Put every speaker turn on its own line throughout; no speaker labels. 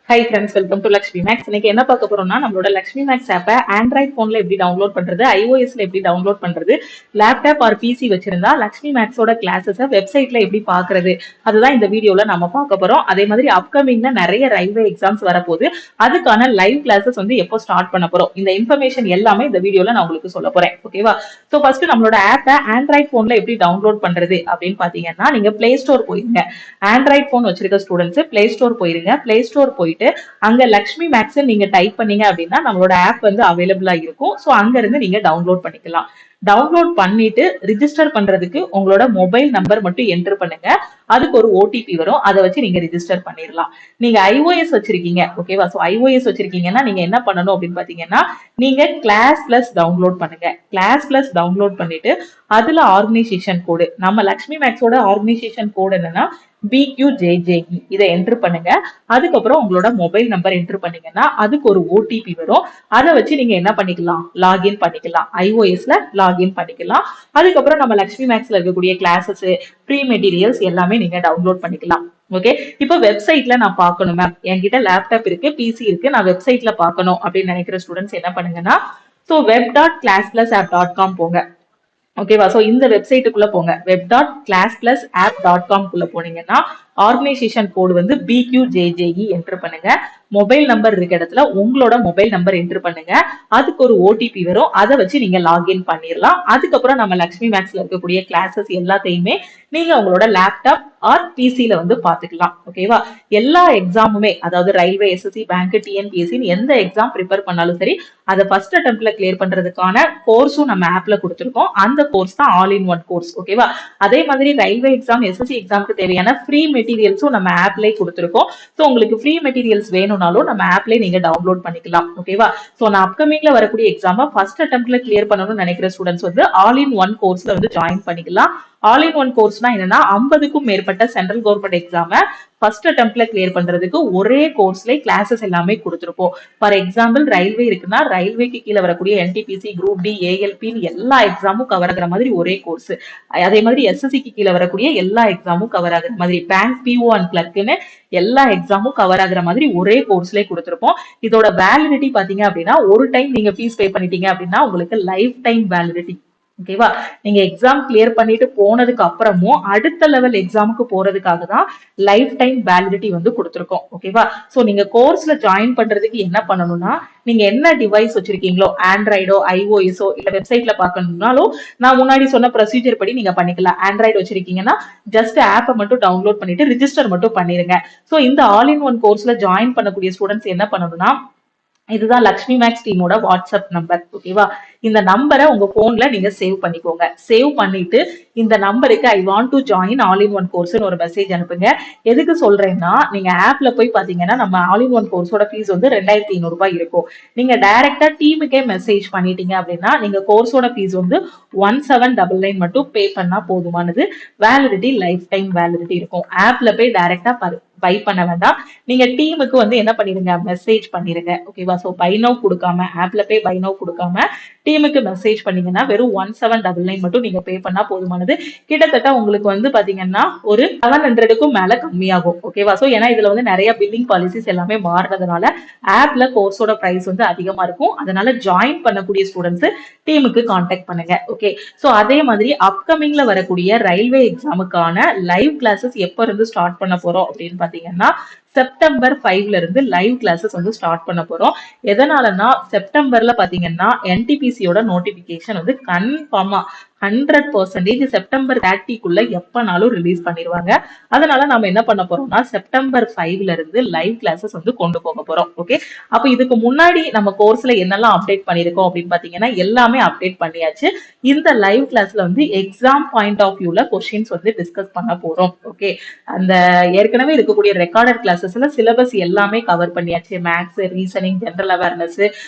High friends, welcome to Lakshmi maths. இன்னைக்கு என்ன பார்க்க போறோம்னா, நம்மளோட லக்ஷ்மி மேக்ஸ் ஆப்பை ஆண்ட்ராய்ட் போன்ல எப்படி டவுன்லோட் பண்றது, iOSல எப்படி டவுன்லோட் பண்றது, லேப்டாப் ஆர் பிசி வச்சிருந்தா லக்ஷ்மி மேக்ஸோட கிளாஸஸை வெப்சைட்ல எப்படி பாக்குறது, அதுதான் இந்த வீடியோல நம்ம பார்க்க போறோம். அதே மாதிரி அப்கமிங்ல நிறைய ரயில்வே எக்ஸாம்ஸ் வரப்போகுது, அதுக்கான லைவ் கிளாஸஸ் வந்து எப்போ ஸ்டார்ட் பண்ண போறோம், இந்த இன்ஃபர்மேஷன் எல்லாமே இந்த வீடியோல நான் உங்களுக்கு சொல்ல போறேன். ஓகேவா? ஸோ ஃபர்ஸ்ட் நம்மளோட ஆப்பை ஆண்ட்ராய்ட் போன்ல எப்படி டவுன்லோட் பண்றது அப்படின்னு பாத்தீங்கன்னா, நீங்க பிளே ஸ்டோர் போயிருங்க. ஆண்ட்ராய்ட் போன் வச்சிருக்க ஸ்டூடெண்ட்ஸ் பிளே ஸ்டோர் போயிருங்க. பிளே ஸ்டோர் போயிட்டு அங்க லக்ஷ்மி மேக்ஸ் நீங்க டைப் பண்ணீங்க அப்படின்னா நம்மளோட ஆப் வந்து அவைலபிளா இருக்கும். ஸோ அங்க இருந்து நீங்க டவுன்லோட் பண்ணிக்கலாம். டவுன்லோட் பண்ணிட்டு ரிஜிஸ்டர் பண்றதுக்கு உங்களோட மொபைல் நம்பர் மட்டும் என்டர் பண்ணுங்க. அதுக்கு ஒரு ஓடிபி வரும், அதை வச்சு நீங்க ரிஜிஸ்டர் பண்ணிடலாம். நீங்க iOS வச்சிருக்கீங்க, ஓகேவா? ஸோ iOS வச்சிருக்கீங்கன்னா நீங்க என்ன பண்ணணும் அப்படின்னு பாத்தீங்கன்னா, நீங்க கிளாஸ் பிளஸ் டவுன்லோட் பண்ணுங்க. கிளாஸ் பிளஸ் டவுன்லோட் பண்ணிட்டு அதுல ஆர்கனைசேஷன் கோடு, நம்ம லக்ஷ்மி மேக்ஸோட ஆர்கனைசேஷன் கோடு என்னன்னா BQJJE, இதை என்டர் பண்ணுங்க. அதுக்கப்புறம் உங்களோட மொபைல் நம்பர் என்டர் பண்ணீங்கன்னா அதுக்கு ஒரு ஓடிபி வரும், அதை வச்சு நீங்க என்ன பண்ணிக்கலாம், லாகின் பண்ணிக்கலாம். iOSல லாகின் பண்ணிக்கலாம். அதுக்கப்புறம் நம்ம லக்ஷ்மி மேக்ஸ்ல இருக்கக்கூடிய கிளாஸஸ், ஃப்ரீ மெட்டீரியல்ஸ் எல்லாமே நீங்க டவுன்லோட் பண்ணிக்கலாம். ஓகே, இப்போ வெப்சைட்ல நான் பார்க்கணும் மேம், என்கிட்ட லேப்டாப் இருக்கு, பிசி இருக்கு, நான் வெப்சைட்ல பார்க்கணும் அப்படின்னு நினைக்கிற ஸ்டூடெண்ட்ஸ் என்ன பண்ணுங்கன்னா, ஸோ web.classplasapp.com போங்க. ஓகேவா? சோ இந்த வெப்சைட்டுக்குள்ள போங்க. web.classplasapp.com குள்ள போனீங்கன்னா ஆர்கனைசேஷன் கோடு வந்து BQJJE என்டர் பண்ணுங்க. மொபைல் நம்பர் இருக்க இடத்துல உங்களோட மொபைல் நம்பர் என்டர் பண்ணுங்க. அதுக்கு ஒரு ஓடிபி வரும், அதை வச்சு நீங்க லாகின் பண்ணிடலாம். அதுக்கப்புறம் நம்ம லக்ஷ்மி மேக்ஸ்ல இருக்கக்கூடிய கிளாஸஸ் எல்லாத்தையுமே நீங்க உங்களோட லேப்டாப் ஆர் பிசில வந்து பாத்துக்கலாம். ஓகேவா? எல்லா எக்ஸாமுமே, அதாவது ரயில்வே, எஸ்எஸ்சி, பேங்க், டிஎன்பிஎஸ்சி எந்த எக்ஸாம் ப்ரிப்பேர் பண்ணாலும் சரி, அதை ஃபர்ஸ்ட் அட்டெம்ப்ட்ல கிளியர் பண்றதுக்கான கோர்ஸும் நம்ம ஆப்ல கொடுத்துருக்கோம். அந்த கோர்ஸ் தான் ஆல் இன் ஒன் கோர்ஸ். ஓகேவா? அதே மாதிரி ரயில்வே எக்ஸாம், எஸ்எஸ்சி எக்ஸாமுக்கு தேவையான ஃப்ரீ மெட்டீரியல்ஸும் நம்ம ஆப்லயே கொடுத்துருக்கோம். ஸோ உங்களுக்கு ஃப்ரீ மெட்டீரியல்ஸ் வேணும்னாலும் நம்ம ஆப்லயே நீங்க டவுன்லோட் பண்ணிக்கலாம். ஓகேவா? ஸோ நான் அப்கமிங்ல வரக்கூடிய எக்ஸாம் ஃபர்ஸ்ட் அட்டெம்ப்ட்ல கிளியர் பண்ணணும்னு நினைக்கிற ஸ்டூடெண்ட்ஸ் வந்து ஆல் இன் ஒன் கோர்ஸ்ல வந்து ஜாயின் பண்ணிக்கலாம். ஆல் இன் ஒன் கோர்ஸ்னா என்னன்னா, 50க்கும் மேற்பட்ட சென்ட்ரல் கவர்மெண்ட் எக்ஸாம ஃபர்ஸ்ட் அட்டெம்ப்ட்ல கிளியர் பண்றதுக்கு ஒரே கோர்ஸ்ல கிளாஸஸ் எல்லாமே கொடுத்துருப்போம். ஃபார் எக்ஸாம்பிள் ரயில்வே இருக்குன்னா ரயில்வேக்கு கீழே வரக்கூடிய என்டிபிசி, குரூப் டி, ஏஎல்பின்னு எல்லா எக்ஸாமும் கவர் ஆகிற மாதிரி ஒரே கோர்ஸ். அதே மாதிரி எஸ்எஸ்சிக்கு கீழே வரக்கூடிய எல்லா எக்ஸாமும் கவர் ஆகுற மாதிரி, பேங்க், பிஓ அண்ட் கிளர்க்குன்னு எல்லா எக்ஸாமும் கவர் ஆகுற மாதிரி ஒரே கோர்ஸ்ல கொடுத்துருப்போம். இதோட வேலிடிட்டி பாத்தீங்க அப்படின்னா, ஒரு டைம் நீங்க ஃபீஸ் பே பண்ணிட்டீங்க அப்படின்னா உங்களுக்கு லைஃப் டைம் வேலிடிட்டி. ஓகேவா? நீங்க எக்ஸாம் கிளியர் பண்ணிட்டு போனதுக்கு அப்புறமும் அடுத்த லெவல் எக்ஸாமுக்கு போறதுக்காக தான் லைஃப் டைம் வேலிடிட்டி வந்து கொடுத்துருக்கோம். ஓகேவா? சோ நீங்க கோர்ஸ்ல ஜாயின் பண்றதுக்கு என்ன பண்ணணும்னா, நீங்க என்ன டிவைஸ் வச்சிருக்கீங்களோ, ஆண்ட்ராய்டோ, iOSஓ இல்ல வெப்சைட்ல பாக்கணும்னாலும் நான் முன்னாடி சொன்ன ப்ரொசீஜர் படி நீங்க பண்ணிக்கலாம். ஆண்ட்ராய்டு வச்சிருக்கீங்கன்னா ஜஸ்ட் ஆப்பை மட்டும் டவுன்லோட் பண்ணிட்டு ரிஜிஸ்டர் மட்டும் பண்ணிருங்க. சோ இந்த ஆல் இன் ஒன் கோர்ஸ்ல ஜாயின் பண்ணக்கூடிய ஸ்டூடெண்ட்ஸ் என்ன பண்ணணும்னா, இதுதான் லக்ஷ்மி மேக்ஸ் டீமோட வாட்ஸ்அப் நம்பர். ஓகேவா? இந்த நம்பரை உங்க போன்ல நீங்க சேவ் பண்ணிக்கோங்க. சேவ் பண்ணிட்டு இந்த நம்பருக்கு ஐ want to join all in one course ஒரு மெசேஜ் அனுப்புங்க. எதுக்கு சொல்றேன்னா, நீங்க ஆப்ல போய் பாத்தீங்கன்னா நம்ம ஆல் இன் ஒன் கோர்ஸோட ஃபீஸ் வந்து 2500 ரூபாய் இருக்கும். நீங்க டைரக்டா டீமுக்கே மெசேஜ் பண்ணிட்டீங்க அப்படின்னா நீங்க கோர்ஸோட ஃபீஸ் வந்து 1799 மட்டும் பே பண்ணா போதுமானது. வேலிடிட்டி லைஃப் டைம் வேலிடிட்டி இருக்கும். ஆப்ல போய் டைரக்டா பை பண்ண வேண்டாம். நீங்க டீமுக்கு வந்து என்ன பண்ணிருங்க, மெசேஜ் பண்ணிருங்க. ஓகேவா? சோ பை நவ் கொடுக்காம, ஆப்ல போய் பை நவ் கொடுக்காம டீமுக்கு மெசேஜ் பண்ணீங்கன்னா வெறும் 1799 மட்டும் நீங்க பே பண்ணா போதுமானது. கிட்டத்தட்ட உங்களுக்கு வந்து பாத்தீங்கன்னா ஒரு 700க்கும் மேல கம்மியாகும். ஓகேவா? சோ ஏன்னா இதுல வந்து நிறைய பில்லிங் பாலிசிஸ் எல்லாமே மாறுறதுனால ஆப்ல கோர்ஸோட பிரைஸ் வந்து அதிகமா இருக்கும். அதனால ஜாயின் பண்ணக்கூடிய ஸ்டூடெண்ட்ஸ் டீமுக்கு கான்டாக்ட் பண்ணுங்க. ஓகே, சோ அதே மாதிரி அப்கமிங்ல வரக்கூடிய ரயில்வே எக்ஸாமுக்கான லைவ் கிளாஸஸ் எப்ப இருந்து ஸ்டார்ட் பண்ண போறோம் அப்படின்னு பாத்தீங்கன்னா, செப்டம்பர் 5ல இருந்து லைவ் கிளாஸஸ் வந்து ஸ்டார்ட் பண்ண போறோம். எதனாலனா செப்டம்பர்ல பாத்தீங்கன்னா என்டிபிசியோட நோட்டிபிகேஷன் வந்து கன்ஃபார்மா 100% செப்டம்பர் 30க்குள்ள எப்பனாலும் ரிலீஸ் பண்ணிடுவாங்க. அதனால நாம என்ன பண்ண போறோம்னா, செப்டம்பர் 5ல இருந்து லைவ் கிளாஸஸ் வந்து கொண்டு போக போறோம். ஓகே, அப்ப இதுக்கு முன்னாடி நம்ம கோர்ஸ்ல என்னெல்லாம் அப்டேட் பண்ணிருக்கோம் அப்படின்னு பாத்தீங்கன்னா எல்லாமே அப்டேட் பண்ணியாச்சு. இந்த லைவ் கிளாஸ்ல வந்து எக்ஸாம் பாயிண்ட் ஆஃப் வியூல கொஸ்டின்ஸ் வந்து டிஸ்கஸ் பண்ண போறோம். ஓகே, அந்த ஏற்கனவே இருக்கக்கூடிய ரெக்கார்டட் கிளாஸஸ்ல சிலபஸ் எல்லாமே கவர் பண்ணியாச்சு. Maths, reasoning, general awareness,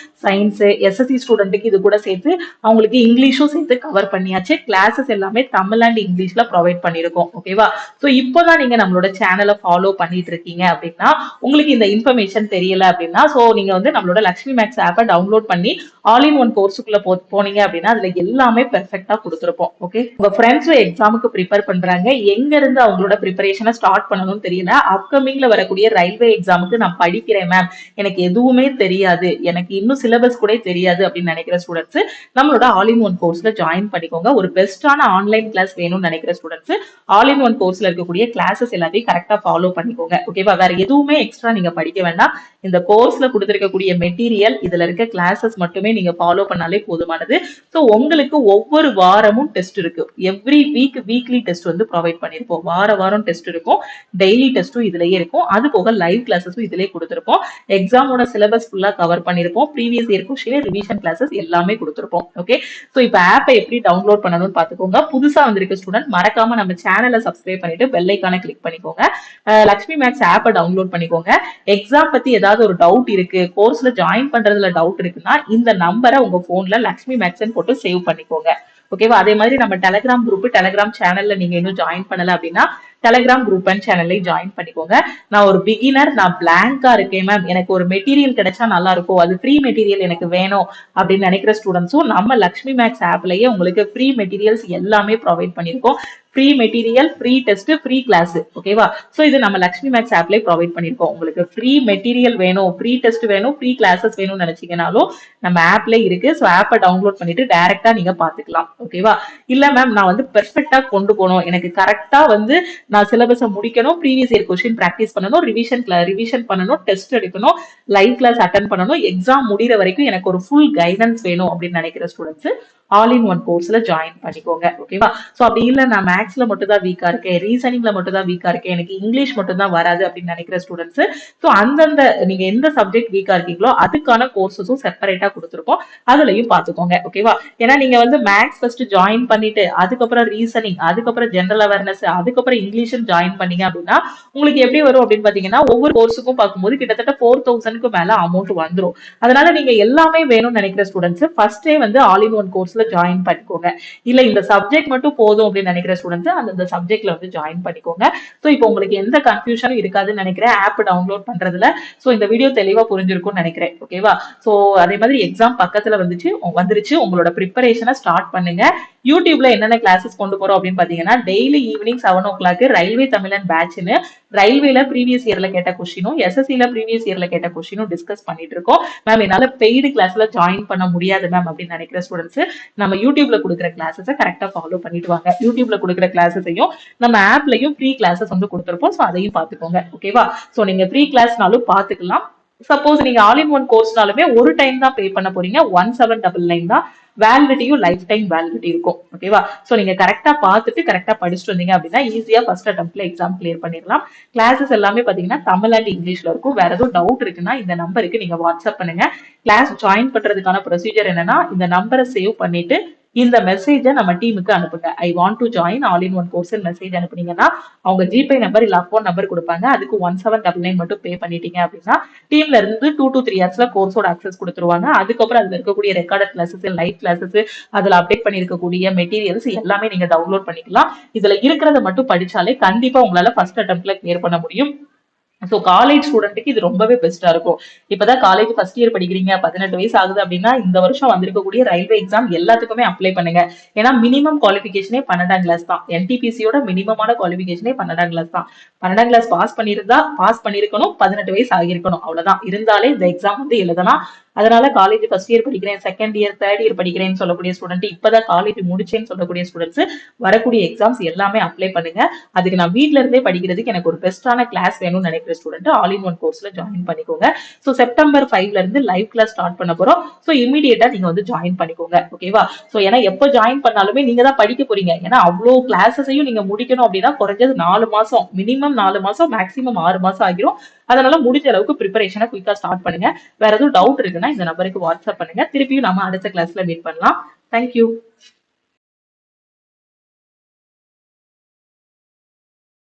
science, SSC ஸ்டூடெண்ட்டுக்கு இது கூட சேர்த்து அவங்களுக்கு இங்கிலீஷும் சேர்த்து கவர் பண்ணியாச்சு. கிளாஸஸ் எல்லாமே தமிழ் அண்ட் இங்கிலீஷ்ல ப்ரொவைட் பண்ணிருக்கோம். ஓகேவா? சோ இப்போதான் நீங்க நம்மளோட சேனலை ஃபாலோ பண்ணிட்டு இருக்கீங்க அப்படின்னா, உங்களுக்கு இந்த இன்ஃபர்மேஷன் தெரியல அப்படின்னா, சோ நீங்க வந்து நம்மளோட லக்ஷ்மி மேக்ஸ் ஆப்பை டவுன்லோட் பண்ணி ஆல் இன் ஒன் கோர்ஸுக்குள்ள போனீங்க அப்படின்னா அதுல எல்லாமே பெர்ஃபெக்ட்டா கொடுத்துருப்போம். ஓகே, உங்க ஃப்ரெண்ட்ஸும் எக்ஸாமுக்கு ப்ரிப்பேர் பண்றாங்க, எங்க இருந்து அவங்களோட ப்ரிப்பரேஷனை ஸ்டார்ட் பண்ணணும்னு தெரியல. அப்கமிங்ல வரக்கூடிய ரயில்வே எக்ஸாமுக்கு நான் படிக்கிறேன் மேம், எனக்கு எதுவுமே தெரியாது, எனக்கு இன்னும் சிலபஸ் கூட தெரியாது அப்படின்னு நினைக்கிற ஸ்டூடெண்ட்ஸ் நம்மளோட ஆல் இன் ஒன் கோர்ஸ்ல ஜாயின் பண்ணிக்கோங்க. ஒரு பெஸ்டான ஆன்லைன் கிளாஸ் வேணும்னு நினைக்கிற ஸ்டூடெண்ட்ஸ் ஆல் இன் ஒன் கோர்ஸ்ல இருக்கக்கூடிய கிளாஸஸ் எல்லாத்தையும் கரெக்டா ஃபாலோ பண்ணிக்கோங்க. ஓகேவா? வேற எதுவுமே எக்ஸ்ட்ரா நீங்க படிக்க வேண்டாம். இந்த கோர்ஸ்ல கொடுத்திருக்கக்கூடிய மெட்டீரியல், இதுல இருக்க கிளாஸஸ் மட்டுமே நீங்க ஃபாலோ பண்ணாலே போதுமானது. சோ உங்களுக்கு ஒவ்வொரு வாரமும் டெஸ்ட் இருக்கு. எவ்ரி வீக் வீக்லி டெஸ்ட் வந்து ப்ரொவைட் பண்ணிருப்போம். வாரம் டெஸ்ட் இருக்கும், டெய்லி டெஸ்ட்டும் இதுலயே இருக்கும். அது போக லைவ் கிளாஸஸும் இதுலயே கொடுத்திருப்போம். எக்ஸாமோட சிலபஸ் ஃபுல்லா கவர் பண்ணிருப்போம். Previous year question, revision classes எல்லாமே கொடுத்திருப்போம். ஓகே, சோ இப்போ ஆப்பை எப்படி டவுன்லோட் பண்ணணும்னு பாத்துக்கோங்க. புதுசா வந்திருக்க ஸ்டூடெண்ட் மறக்காம நம்ம சேனலை சப்ஸ்கிரைப் பண்ணிட்டு பெல் ஐகானை கிளிக் பண்ணிக்கோங்க. லக்ஷ்மி மேக்ஸ் ஆப்பை டவுன்லோட் பண்ணிக்கோங்க. எக்ஸாம் பத்தி ஏதாவது ஒரு டவுட் இருக்கு, கோர்ஸ்ல ஜாயின் பண்றதுல டவுட் இருக்குன்னா இந்த நம்பரை உங்க போன்ல லக்ஷ்மி மேக்ஸ் போட்டு சேவ் பண்ணிக்கோங்க. ஓகேவா? அதே மாதிரி நம்ம டெலிகிராம் குரூப், டெலிகிராம் சேனல்ல நீங்க இன்னும் ஜாயின் பண்ணல அப்படின்னா டெலிகிராம் குரூப் அண்ட் சேனல்லையும் ஜாயின் பண்ணிக்கோங்க. நான் ஒரு பிகினர், நான் பிளாங்கா இருக்கேன் மேம், எனக்கு ஒரு மெட்டீரியல் கிடைச்சா நல்லா இருக்கும், அது ஃப்ரீ மெட்டீரியல் எனக்கு வேணும் அப்படின்னு நினைக்கிற ஸ்டூடெண்ட்ஸும் நம்ம லக்ஷ்மி மேக்ஸ் ஆப்லயே உங்களுக்கு ஃப்ரீ மெட்டீரியல்ஸ் எல்லாமே ப்ரொவைட் பண்ணிருக்கோம். Free material, free test, free class. ஓகேவா? சோ இது நம்ம லக்ஷ்மி மேக்ஸ் ஆப்லயே ப்ரொவைட் பண்ணிருக்கோம். உங்களுக்கு ஃப்ரீ மெட்டீரியல் வேணும், ஃப்ரீ டெஸ்ட் வேணும், ஃப்ரீ கிளாஸஸ் வேணும்னு நினைச்சீங்கனாலும் நம்ம ஆப்ல இருக்கு. சோ ஆப்பை டவுன்லோட் பண்ணிட்டு டைரக்டா நீங்க பாத்துக்கலாம். ஓகேவா? இல்ல மேம், நான் வந்து பெர்ஃபெக்ட்டா கொண்டு போகணும், எனக்கு கரெக்டா வந்து நான் சிலபஸை முடிக்கணும், ப்ரீவியஸ் இயர் கொஸ்டின் பிராக்டிஸ் பண்ணணும், ரிவிஷன் பண்ணணும், டெஸ்ட் எடுக்கணும், லைவ் கிளாஸ் அட்டன் பண்ணணும், எக்ஸாம் முடிகிற வரைக்கும் எனக்கு ஒரு ஃபுல் கைடன்ஸ் வேணும் அப்படின்னு நினைக்கிற ஸ்டூடெண்ட்ஸ் ஆல் இன் ஒன் கோர்ஸ்ல ஜாயின் பண்ணிக்கோங்க. ஓகேவா? சோ அப்படி இல்ல நான் மேக்ஸ்ல மட்டும் தான் வீக்கா இருக்கேன், ரீசனிங்ல மட்டும் தான் வீக்கா இருக்கேன், எனக்கு இங்கிலீஷ் மட்டும் தான் வராது அப்படின்னு நினைக்கிற ஸ்டூடெண்ட்ஸ் சோ அந்தந்த நீங்க எந்த சப்ஜெக்ட் வீக்கா இருக்கீங்களோ அதுக்கான கோர்சஸும் செப்பரேட்டா கொடுத்துருக்கோம், அதுலயும் பாத்துக்கோங்க. ஓகேவா? ஏன்னா நீங்க வந்து மேக்ஸ் ஃபர்ஸ்ட் ஜாயின் பண்ணிட்டு அதுக்கப்புறம் ரீசனிங், அதுக்கப்புறம் ஜெனரல் அவேர்னஸ், அதுக்கப்புறம் இங்கிலீஷ் ஜாயின் பண்ணீங்க அப்படின்னா உங்களுக்கு எப்படி வரும் அப்படின்னு பாத்தீங்கன்னா ஒவ்வொரு கோர்ஸுக்கும் பார்க்கும்போது கிட்டத்தட்ட 4000க்கு மேல அமௌண்ட் வந்துடும். அதனால நீங்க எல்லாமே வேணும்னு நினைக்கிற ஸ்டூடெண்ட்ஸ் ஃபர்ஸ்டே வந்து ஆல் இன் ஒன் கோர்ஸ்ல ஜாயின் பண்ணிக்கோங்க. இல்ல இந்த சப்ஜெக்ட் மட்டும் போதும் அப்படின்னு நினைக்கிற ஸ்டூடெண்ட்ஸ் அந்த சப்ஜெக்ட்ல வந்து ஜாயின் பண்ணிக்கோங்க. சோ இப்போ உங்களுக்கு எந்த கன்ஃபியூஷனும் இருக்காதுன்னு நினைக்கிறேன் ஆப் டவுன்லோட் பண்றதுல. சோ இந்த வீடியோ தெளிவா புரிஞ்சிருக்கும்னு நினைக்கிறேன். ஓகேவா? சோ அதே மாதிரி எக்ஸாம் பக்கத்துல வந்துருச்சு, உங்களோட ப்ரிப்பரேஷனை ஸ்டார்ட் பண்ணுங்க. யூடியூப்ல என்னென்ன கிளாஸஸ் கொண்டு போறோம் அப்படின்னு பாத்தீங்கன்னா டெய்லி ஈவினிங் 7 o'clock ரயில்வே தமிழன் பேட்ச்னு ரயில்வேல ப்ரீவியஸ் இயர்ல கேட்ட கொஸ்டினும் எஸ்எஸ்சில ப்ரீவியஸ் இயர்ல கேட்ட கொஸ்டினும் டிஸ்கஸ் பண்ணிட்டு இருக்கோம். மேம் என்னால பெய்டு கிளாஸ்ல ஜாயின் பண்ண முடியாது மேம் அப்படின்னு நினைக்கிற ஸ்டூடெண்ட்ஸ் நம்ம யூடியூப்ல கொடுக்குற கிளாஸஸை கரெக்டா ஃபாலோ பண்ணிட்டு வாங்க. யூடியூப்ல கொடுக்குற கிளாஸஸையும் நம்ம ஆப்லயும் ஃப்ரீ கிளாஸஸ் வந்து கொடுத்துருப்போம். ஸோ அதையும் பார்த்துக்கோங்க. ஓகேவா? ஸோ நீங்க ஃப்ரீ கிளாஸ்னாலும் பார்த்துக்கலாம். சப்போஸ் நீங்க ஆல் இன் ஒன் கோர்ஸ்னாலுமே ஒரு டைம் தான் பே பண்ண போறீங்க. 1799 தான். வேலிடிட்டியும் லைஃப் டைம் வேலிடிட்டி இருக்கும். ஓகேவா? சோ நீங்க கரெக்டா பார்த்துட்டு கரெக்டா படிச்சுட்டு வந்தீங்க அப்படின்னா ஈஸியா ஃபர்ஸ்ட் அட்டெம்ப்ட்ல எக்ஸாம் கிளியர் பண்ணிடலாம். கிளாஸஸ் எல்லாமே பாத்தீங்கன்னா தமிழ் அண்ட் இங்கிலீஷ்ல இருக்கும். வேற எதுவும் டவுட் இருக்குன்னா இந்த நம்பருக்கு நீங்க வாட்ஸ்அப் பண்ணுங்க. கிளாஸ் ஜாயின் பண்றதுக்கான ப்ரொசீஜர் என்னன்னா இந்த நம்பரை சேவ் பண்ணிட்டு இந்த மெசேஜை நம்ம டீமுக்கு அனுப்புங்க. I want to join all in one course message அனுப்புனீங்கன்னா அவங்க ஜிபே நம்பர் இல்ல அக்கௌண்ட் நம்பர் கொடுப்பாங்க. அதுக்கு 1799 மட்டும் பே பண்ணிட்டீங்க அப்படின்னா டீம்ல இருந்து 2 to 3 hours கோர்ஸோட அக்சஸ் கொடுத்துருவாங்க. அதுக்கப்புறம் அதுல இருக்கக்கூடிய ரெக்கார்டட் கிளாஸஸ், லைவ் கிளாஸஸ், அதுல அப்டேட் பண்ணிருக்கக்கூடிய மெட்டீரியல்ஸ் எல்லாமே நீங்க டவுன்லோட் பண்ணிக்கலாம். இதுல இருக்கிறத மட்டும் படிச்சாலே கண்டிப்பா உங்களால ஃபர்ஸ்ட் அட்டெம்ப்ட்ல கிளியர் பண்ண முடியும். சோ காலேஜ் ஸ்டூடெண்ட்டுக்கு இது ரொம்பவே பெஸ்டா இருக்கும். இப்பதான் காலேஜ் ஃபர்ஸ்ட் இயர் படிக்கிறீங்க, 18 வயசு ஆகுது அப்படின்னா இந்த வருஷம் வந்திருக்கக்கூடிய ரயில்வே எக்ஸாம் எல்லாத்துக்குமே அப்ளை பண்ணுங்க. ஏன்னா மினிமம் குவாலிபிகேஷனே 12ஆம் கிளாஸ் தான். என்டிபிசியோட மினிமமான குவாலிபிகேஷனே 12ஆம் கிளாஸ் தான். 12ஆம் கிளாஸ் பாஸ் பண்ணிருக்கணும், 18 வயசு ஆகியிருக்கணும், அவ்வளவுதான். இருந்தாலே இந்த எக்ஸாம் வந்து எழுதலாம். அதனால காலேஜ் ஃபர்ஸ்ட் இயர் படிக்கிறேன், செகண்ட் இயர், தேர்ட் இயர் படிக்கிறேன்னு சொல்லக்கூடிய ஸ்டூடெண்ட், இப்பதான் காலேஜ் முடிச்சேன்னு சொல்லக்கூடிய ஸ்டூடெண்ட்ஸ் வரக்கூடிய எக்ஸாம்ஸ் எல்லாமே அப்ளை பண்ணுங்க. அதுக்கு நான் வீட்ல இருந்தே படிக்கிறதுக்கு எனக்கு ஒரு பெஸ்டான கிளாஸ் வேணும்னு நினைக்கிற ஸ்டூடெண்ட் ஆல் இன் ஒன் கோர்ஸ்ல ஜாயின் பண்ணிக்கோங்க. சோ செப்டம்பர் 5ல இருந்து லைவ் கிளாஸ் ஸ்டார்ட் பண்ண போறோம். சோ இமீடியட்டா நீங்க வந்து ஜாயின் பண்ணிக்கோங்க. ஓகேவா? சோ ஏன்னா எப்போ ஜாயின் பண்ணாலுமே நீங்க தான் படிக்க போறீங்க. ஏன்னா அவ்வளோ கிளாஸஸையும் நீங்க முடிக்கணும் அப்படின்னா குறைஞ்சது 4 மாசம், மினிமம் 4 மாசம், மேக்ஸிமம் 6 மாசம் ஆகிரும். அதனால முடிஞ்ச அளவுக்கு ப்ரிப்பரேஷனை குயிக்கா ஸ்டார்ட் பண்ணுங்க. வேற எதுவும் டவுட் இருக்குன்னா இந்த நம்பருக்கு வாட்ஸ்அப் பண்ணுங்க. திருப்பியும் நம்ம அடுத்த கிளாஸ்ல மீட் பண்ணலாம். தேங்க்யூ.